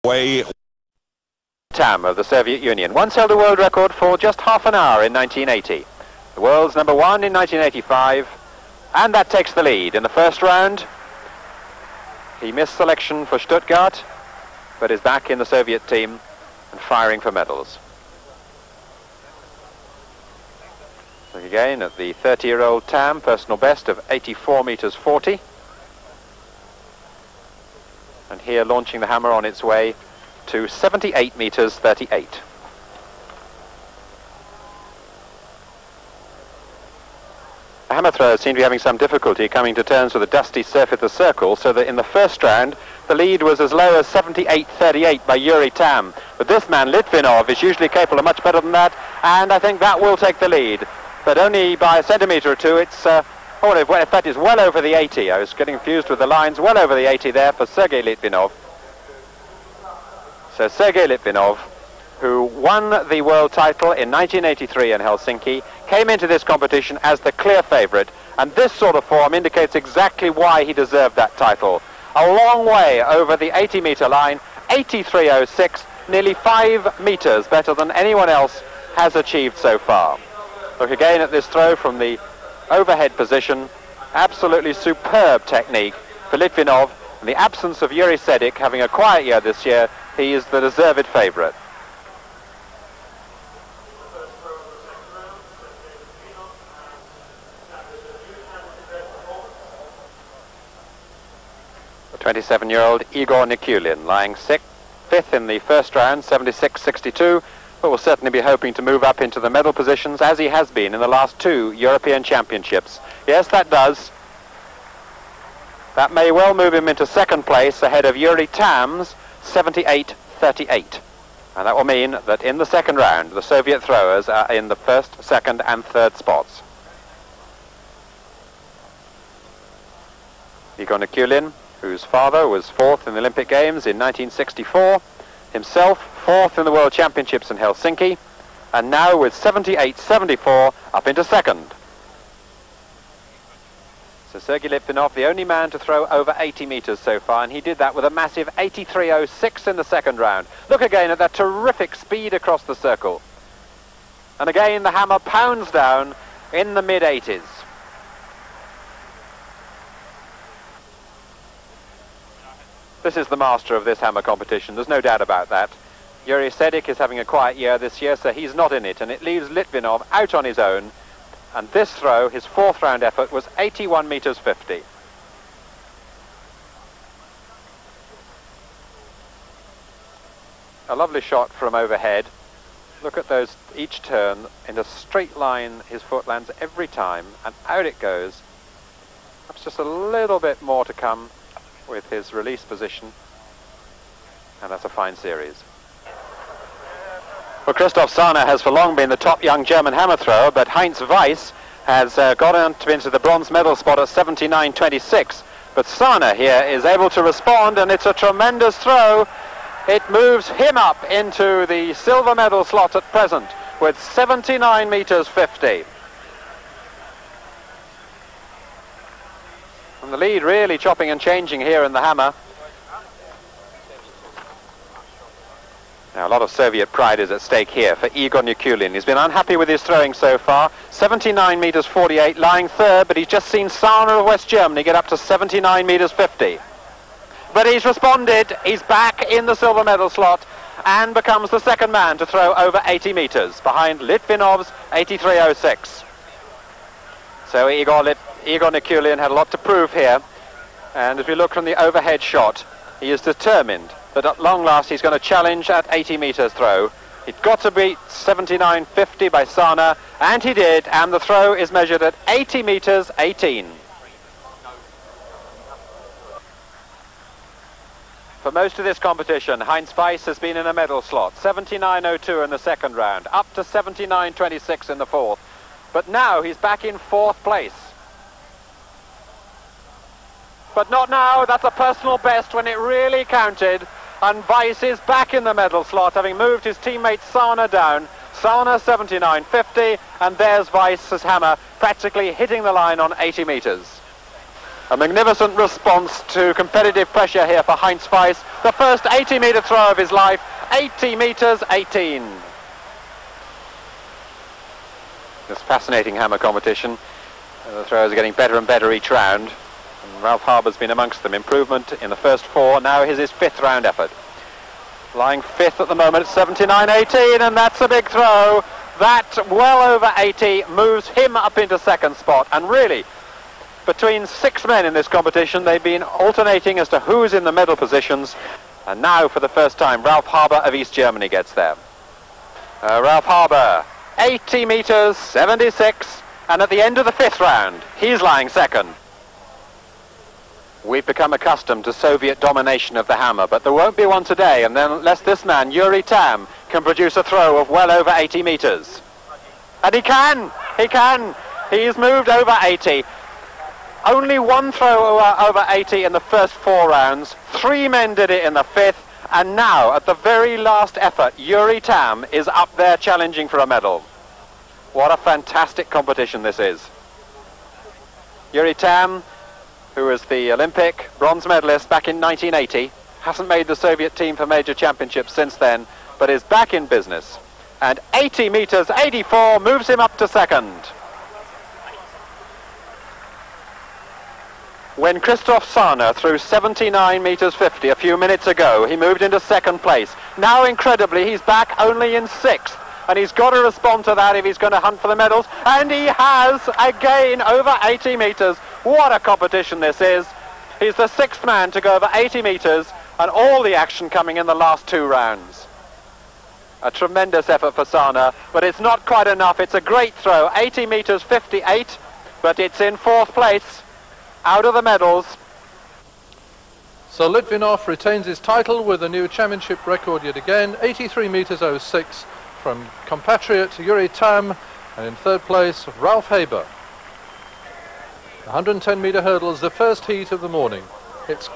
Way Tam of the Soviet Union once held a world record for just half an hour in 1980. The world's number one in 1985, and that takes the lead in the first round. He missed selection for Stuttgart, but is back in the Soviet team and firing for medals. Look again at the 30-year-old Tam, personal best of 84 meters 40. And here launching the hammer on its way to 78 meters 38. The hammer throwers seem to be having some difficulty coming to terms with the dusty surface of the circle, so that in the first round the lead was as low as 78-38 by Yuri Tam. But this man, Litvinov, is usually capable of much better than that, and I think that will take the lead. But only by a centimetre or two. It's, in fact, it's well over the 80. I was getting confused with the lines. Well over the 80 there for Sergei Litvinov. So Sergei Litvinov, who won the world title in 1983 in Helsinki, came into this competition as the clear favourite, and this sort of form indicates exactly why he deserved that title. A long way over the 80-metre line, 83.06, nearly 5 metres better than anyone else has achieved so far. Look again at this throw from the overhead position. Absolutely superb technique for Litvinov. In the absence of Yuri Sedik having a quiet year this year, he is the deserved favourite. The 27-year-old Igor Nakulan lying fifth in the first round, 76.62. But will certainly be hoping to move up into the medal positions as he has been in the last 2 European Championships. Yes, that does. That may well move him into second place ahead of Yuri Tam's 78.38. And that will mean that in the second round, the Soviet throwers are in the first, second and third spots. Igor Nakulan, whose father was fourth in the Olympic Games in 1964, himself fourth in the World Championships in Helsinki, and now with 78.74 up into second. So Sergei Litvinov, the only man to throw over 80 metres so far, and he did that with a massive 83.06 in the second round. Look again at that terrific speed across the circle. And again the hammer pounds down in the mid-80s. This is the master of this hammer competition, there's no doubt about that. Yuri Sedik is having a quiet year this year, so he's not in it, and it leaves Litvinov out on his own. And this throw, his fourth round effort, was 81 meters 50. A lovely shot from overhead. Look at those, each turn, in a straight line his foot lands every time, and out it goes. Perhaps just a little bit more to come with his release position, and that's a fine series. Well, Christoph Sarner has for long been the top young German hammer thrower, but Heinz Weiss has got into the bronze medal spot at 79.26. But Sarner here is able to respond, and it's a tremendous throw. It moves him up into the silver medal slot at present with 79 meters 50. And the lead really chopping and changing here in the hammer. Now, a lot of Soviet pride is at stake here for Igor Nakulan. He's been unhappy with his throwing so far. 79 meters 48, lying third, but he's just seen Sarner of West Germany get up to 79 meters 50. But he's responded. He's back in the silver medal slot and becomes the second man to throw over 80 meters behind Litvinov's 83.06. So Igor Nakulan had a lot to prove here. And if you look from the overhead shot, he is determined that at long last he's going to challenge at 80 meters throw. He'd got to beat 79.50 by Sarner, and he did, and the throw is measured at 80 meters 18. For most of this competition, Heinz Weiss has been in a medal slot, 79.02 in the second round, up to 79.26 in the fourth. But now he's back in fourth place. But not now, that's a personal best when it really counted. And Weiss is back in the medal slot, having moved his teammate Sarner down. Sarner 79.50, and there's Weiss's hammer practically hitting the line on 80 meters. A magnificent response to competitive pressure here for Heinz Weiss. The first 80-metre throw of his life, 80 metres 18. This fascinating hammer competition. The throws are getting better and better each round. And Ralph Harber's been amongst them. Improvement in the first 4. Now his 5th round effort. Lying 5th at the moment at 79.18, and that's a big throw. That well over 80 moves him up into 2nd spot. And really, between 6 men in this competition, they've been alternating as to who's in the medal positions. And now, for the first time, Ralph Harber of East Germany gets there. Ralph Harber, 80 metres, 76. And at the end of the 5th round, he's lying 2nd. We've become accustomed to Soviet domination of the hammer, but there won't be one today unless this man, Yuri Tam, can produce a throw of well over 80 metres. And he can! He's moved over 80. Only one throw over 80 in the first 4 rounds. 3 men did it in the 5th. And now, at the very last effort, Yuri Tam is up there challenging for a medal. What a fantastic competition this is. Yuri Tam, who was the Olympic bronze medalist back in 1980, hasn't made the Soviet team for major championships since then, but is back in business. And 80 metres 84 moves him up to 2nd. When Christoph Sarner threw 79 metres 50 a few minutes ago, he moved into 2nd place. Now, incredibly, he's back only in 6th. And he's got to respond to that if he's going to hunt for the medals. And he has, again, over 80 metres. What a competition this is. He's the 6th man to go over 80 metres, and all the action coming in the last 2 rounds. A tremendous effort for Sarner, but it's not quite enough. It's a great throw, 80 metres 58, but it's in 4th place. Out of the medals. So Litvinov retains his title with a new championship record yet again, 83 metres 06 from compatriot Yuri Tam, and in 3rd place Ralph Hebert. 110 metre hurdles, the first heat of the morning. It's